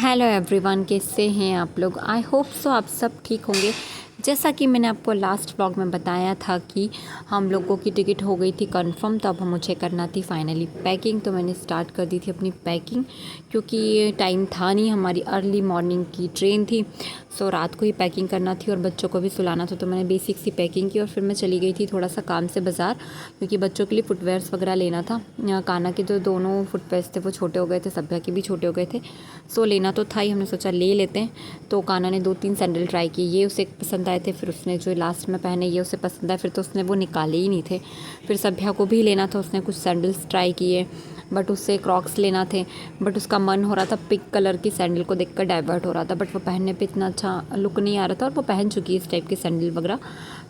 Hello everyone, कैसे हैं आप लोग। आई होप सो आप सब ठीक होंगे। जैसा कि मैंने आपको लास्ट व्लॉग में बताया था कि हम लोगों की टिकट हो गई थी कंफर्म, तो अब मुझे करना थी फाइनली पैकिंग। तो मैंने स्टार्ट कर दी थी अपनी पैकिंग, क्योंकि टाइम था नहीं, हमारी अर्ली मॉर्निंग की ट्रेन थी। सो रात को ही पैकिंग करना थी और बच्चों को भी सुलाना था। तो मैंने बेसिक सी पैकिंग की और फिर मैं चली गई थी थोड़ा सा काम से बाज़ार, क्योंकि बच्चों के लिए फुटवेयर्स वगैरह लेना था। काना के जो दोनों फुटवेयर्स थे वो छोटे हो गए थे, सभ्या के भी छोटे हो गए थे। सो लेना तो था ही, हमने सोचा ले लेते हैं। तो काना ने 2-3 सैंडल ट्राई किए, ये उसे पसंद आए थे। फिर उसने जो लास्ट में पहने ये उसे पसंद आए, फिर तो उसने वो निकाले ही नहीं थे। फिर सभ्या को भी लेना था, उसने कुछ सैंडल्स ट्राई किए, बट उससे क्रॉक्स लेना थे। बट उसका मन हो रहा था पिंक कलर की सैंडल को देखकर डाइवर्ट हो रहा था, बट वो पहनने पे इतना अच्छा लुक नहीं आ रहा था और वो पहन चुकी है इस टाइप की सैंडल वगैरह।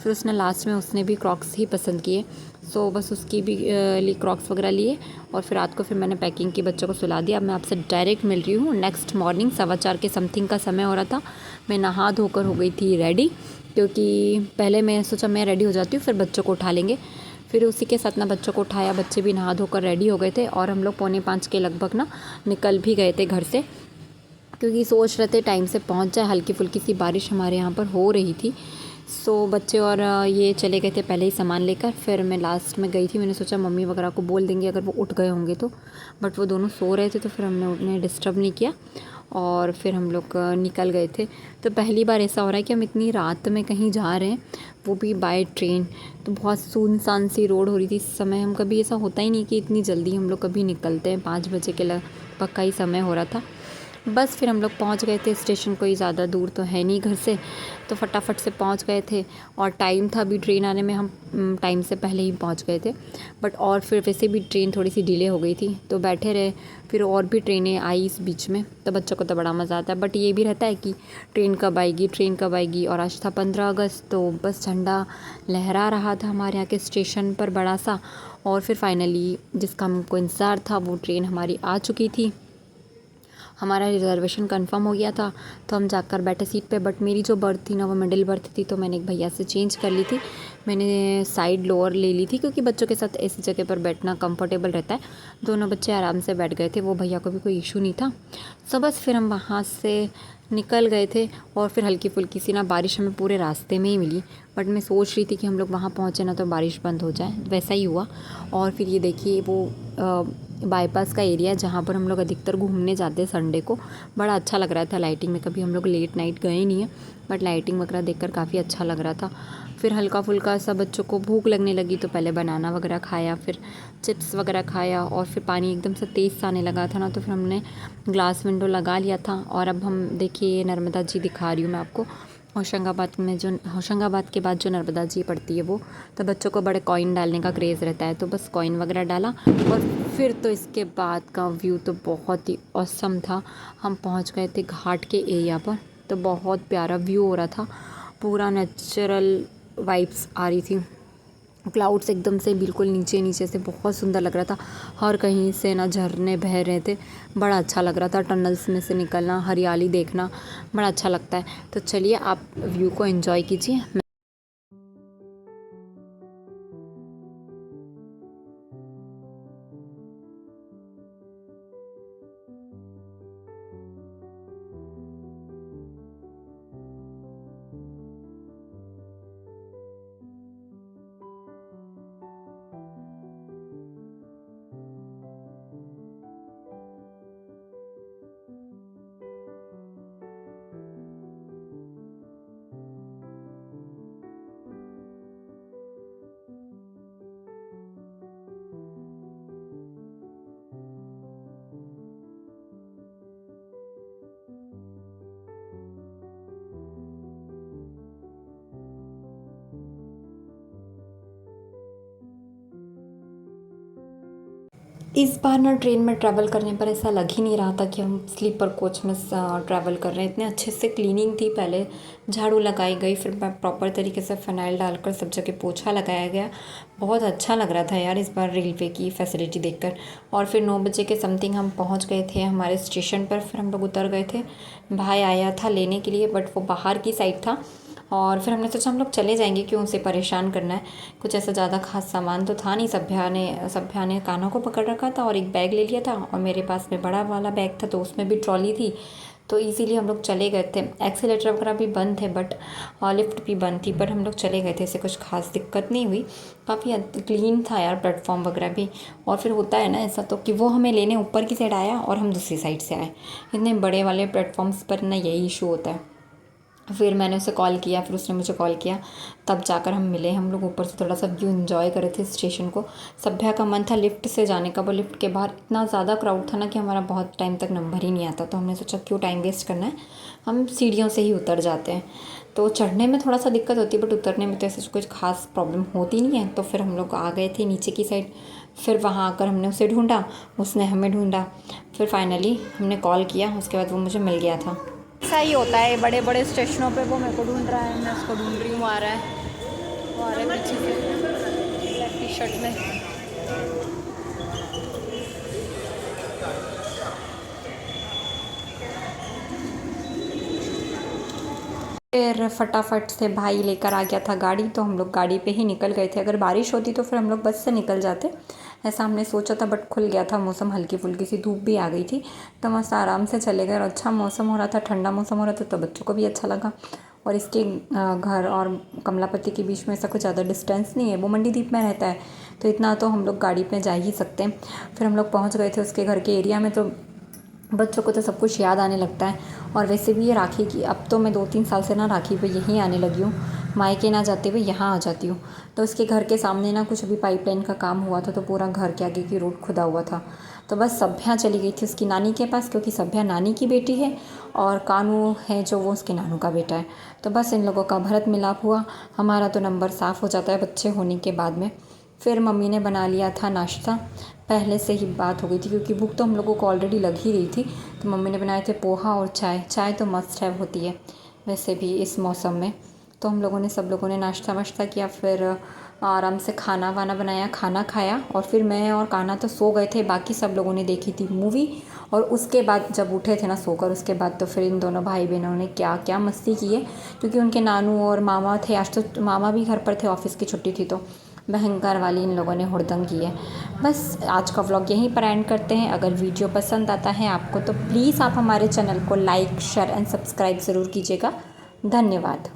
फिर उसने लास्ट में उसने भी क्रॉक्स ही पसंद किए। सो बस उसकी भी लिए क्रॉक्स वगैरह लिए और फिर रात को फिर मैंने पैकिंग की, बच्चों को सुला दिया। अब मैं आपसे डायरेक्ट मिल रही हूँ नेक्स्ट मॉर्निंग 4:15 के समथिंग का समय हो रहा था। मैं नहा धोकर हो गई थी रेडी, क्योंकि पहले मैं सोचा मैं रेडी हो जाती हूँ फिर बच्चों को उठा लेंगे। फिर उसी के साथ ना बच्चों को उठाया, बच्चे भी नहा धोकर रेडी हो गए थे और हम लोग 4:45 के लगभग ना निकल भी गए थे घर से, क्योंकि सोच रहे थे टाइम से पहुंच जाए। हल्की फुल्की सी बारिश हमारे यहाँ पर हो रही थी। सो बच्चे और ये चले गए थे पहले ही सामान लेकर। फिर मैं लास्ट में गई थी, मैंने सोचा मम्मी वगैरह को बोल देंगे अगर वो उठ गए होंगे तो, बट वो दोनों सो रहे थे तो फिर हमने उन्हें डिस्टर्ब नहीं किया और फिर हम लोग निकल गए थे। तो पहली बार ऐसा हो रहा है कि हम इतनी रात में कहीं जा रहे हैं, वो भी बाय ट्रेन। तो बहुत सुनसान सी रोड हो रही थी इस समय। हम कभी ऐसा होता ही नहीं कि इतनी जल्दी हम लोग कभी निकलते हैं। 5 बजे के लगभग का ही समय हो रहा था। बस फिर हम लोग पहुंच गए थे स्टेशन, कोई ज़्यादा दूर तो है नहीं घर से, तो फटाफट से पहुंच गए थे। और टाइम था अभी ट्रेन आने में, हम टाइम से पहले ही पहुंच गए थे। बट और फिर वैसे भी ट्रेन थोड़ी सी डिले हो गई थी तो बैठे रहे। फिर और भी ट्रेनें आई इस बीच में, तो बच्चों को तो बड़ा मज़ा आता है। बट ये भी रहता है कि ट्रेन कब आएगी, ट्रेन कब आएगी। और आज था 15 अगस्त, तो बस झंडा लहरा रहा था हमारे यहाँ के स्टेशन पर बड़ा सा। और फिर फाइनली जिसका हमको इंतज़ार था वो ट्रेन हमारी आ चुकी थी। हमारा रिज़र्वेशन कंफर्म हो गया था, तो हम जाकर बैठे सीट पे। बट मेरी जो बर्थ थी ना वो मिडिल बर्थ थी, तो मैंने एक भैया से चेंज कर ली थी। मैंने साइड लोअर ले ली थी, क्योंकि बच्चों के साथ ऐसी जगह पर बैठना कंफर्टेबल रहता है। दोनों बच्चे आराम से बैठ गए थे, वो भैया को भी कोई इशू नहीं था। सो बस फिर हम वहाँ से निकल गए थे। और फिर हल्की फुल्की सी ना बारिश हमें पूरे रास्ते में ही मिली, बट मैं सोच रही थी कि हम लोग वहाँ पहुँचे ना तो बारिश बंद हो जाए, वैसा ही हुआ। और फिर ये देखिए वो बाईपास का एरिया है जहाँ पर हम लोग अधिकतर घूमने जाते हैं संडे को। बड़ा अच्छा लग रहा था लाइटिंग में, कभी हम लोग लेट नाइट गए नहीं है, बट लाइटिंग वगैरह देखकर काफ़ी अच्छा लग रहा था। फिर हल्का फुल्का सा बच्चों को भूख लगने लगी, तो पहले बनाना वगैरह खाया, फिर चिप्स वगैरह खाया। और फिर पानी एकदम से तेज़ सा आने लगा था ना, तो फिर हमने ग्लास विंडो लगा लिया था। और अब हम देखिए नर्मदा जी दिखा रही हूँ मैं आपको, होशंगाबाद के बाद जो नर्मदा जी पड़ती है वो। तो बच्चों को बड़े कॉइन डालने का क्रेज़ रहता है, तो बस कॉइन वगैरह डाला। और फिर तो इसके बाद का व्यू तो बहुत ही ऑसम था। हम पहुंच गए थे घाट के एरिया पर, तो बहुत प्यारा व्यू हो रहा था, पूरा नेचुरल वाइब्स आ रही थी। क्लाउड्स एकदम से बिल्कुल नीचे नीचे से बहुत सुंदर लग रहा था। हर कहीं से ना झरने बह रहे थे, बड़ा अच्छा लग रहा था। टनल्स में से निकलना, हरियाली देखना बड़ा अच्छा लगता है। तो चलिए आप व्यू को एंजॉय कीजिए। इस बार ना ट्रेन में ट्रैवल करने पर ऐसा लग ही नहीं रहा था कि हम स्लीपर कोच में ट्रैवल कर रहे हैं। इतने अच्छे से क्लीनिंग थी, पहले झाड़ू लगाई गई, फिर प्रॉपर तरीके से फ़िनाइल डालकर सब जगह पोछा लगाया गया। बहुत अच्छा लग रहा था यार इस बार रेलवे की फैसिलिटी देखकर। और फिर 9 बजे के समथिंग हम पहुंच गए थे हमारे स्टेशन पर। फिर हम लोग उतर गए थे, भाई आया था लेने के लिए, बट वो बाहर की साइड था। और फिर हमने सोचा हम लोग चले जाएंगे, क्यों उसे परेशान करना है। कुछ ऐसा ज़्यादा खास सामान तो था नहीं। सभ्या ने कान्हा को पकड़ रखा था और एक बैग ले लिया था, और मेरे पास में बड़ा वाला बैग था, तो उसमें भी ट्रॉली थी। तो इजीली हम लोग चले गए थे। एक्सीलेटर वगैरह भी बंद थे बट लिफ्ट भी बंद थी, बट हम लोग चले गए थे, ऐसे कुछ खास दिक्कत नहीं हुई। काफ़ी क्लीन था यार प्लेटफॉर्म वगैरह भी। और फिर होता है ना ऐसा तो कि वो हमें लेने ऊपर की साइड आया और हम दूसरी साइड से आए। इतने बड़े वाले प्लेटफॉर्म्स पर ना यही इशू होता है। फिर मैंने उसे कॉल किया, फिर उसने मुझे कॉल किया, तब जाकर हम मिले। हम लोग ऊपर से थोड़ा सा व्यू एंजॉय कर रहे थे स्टेशन को। सभ्या का मन था लिफ्ट से जाने का, वो लिफ्ट के बाहर इतना ज़्यादा क्राउड था ना कि हमारा बहुत टाइम तक नंबर ही नहीं आता। तो हमने सोचा क्यों टाइम वेस्ट करना है, हम सीढ़ियों से ही उतर जाते हैं। तो चढ़ने में थोड़ा सा दिक्कत होती है बट उतरने में तो ऐसे कुछ खास प्रॉब्लम होती नहीं है। तो फिर हम लोग आ गए थे नीचे की साइड। फिर वहाँ आकर हमने उसे ढूंढा, उसने हमें ढूंढा। फिर फाइनली हमने कॉल किया, उसके बाद वो मुझे मिल गया था। ऐसा ही होता है बड़े बड़े स्टेशनों पे, वो मेरे को ढूंढ रहा है, मैं उसको ढूंढ रही हूँ। आ रहा है, वो आ रहा है पीछे से ब्लैक टी शर्ट में। फिर फटाफट से भाई लेकर आ गया था गाड़ी, तो हम लोग गाड़ी पे ही निकल गए थे। अगर बारिश होती तो फिर हम लोग बस से निकल जाते, ऐसा हमने सोचा था, बट खुल गया था मौसम, हल्की फुल्की सी धूप भी आ गई थी, तो मस्त आराम से चले गए। और अच्छा मौसम हो रहा था, ठंडा मौसम हो रहा था, तो बच्चों को भी अच्छा लगा। और इसके घर और कमलापति के बीच में ऐसा कुछ ज़्यादा डिस्टेंस नहीं है, वो मंडीदीप में रहता है, तो इतना तो हम लोग गाड़ी पे जा ही सकते हैं। फिर हम लोग पहुँच गए थे उसके घर के एरिया में। तो बच्चों को तो सब कुछ याद आने लगता है। और वैसे भी ये राखी की, अब तो मैं 2-3 साल से ना राखी पे यहीं आने लगी हूँ, मायके ना जाते हुए यहाँ आ जाती हूँ। तो उसके घर के सामने ना कुछ अभी पाइपलाइन का काम हुआ था, तो पूरा घर के आगे की रोड खुदा हुआ था। तो बस सभ्या चली गई थी उसकी नानी के पास, क्योंकि सभ्या नानी की बेटी है और कानू है जो वो उसके नानू का बेटा है। तो बस इन लोगों का भरत मिलाप हुआ, हमारा तो नंबर साफ़ हो जाता है बच्चे होने के बाद में। फिर मम्मी ने बना लिया था नाश्ता, पहले से ही बात हो गई थी क्योंकि भूख तो हम लोगों को ऑलरेडी लग ही गई थी। तो मम्मी ने बनाए थे पोहा और चाय। चाय तो मस्ट हैव होती है वैसे भी इस मौसम में। तो हम लोगों ने, सब लोगों ने नाश्ता वाश्ता किया, फिर आराम से खाना वाना बनाया, खाना खाया। और फिर मैं और कान्हा तो सो गए थे, बाकी सब लोगों ने देखी थी मूवी। और उसके बाद जब उठे थे ना सोकर, उसके बाद तो फिर इन दोनों भाई बहनों ने क्या क्या मस्ती की है, क्योंकि उनके नानू और मामा थे। आज तो मामा भी घर पर थे, ऑफिस की छुट्टी थी, तो भयंकर वाली इन लोगों ने हुड़दंग की है। बस आज का व्लॉग यहीं पर एंड करते हैं। अगर वीडियो पसंद आता है आपको तो प्लीज़ आप हमारे चैनल को लाइक, शेयर एंड सब्सक्राइब ज़रूर कीजिएगा। धन्यवाद।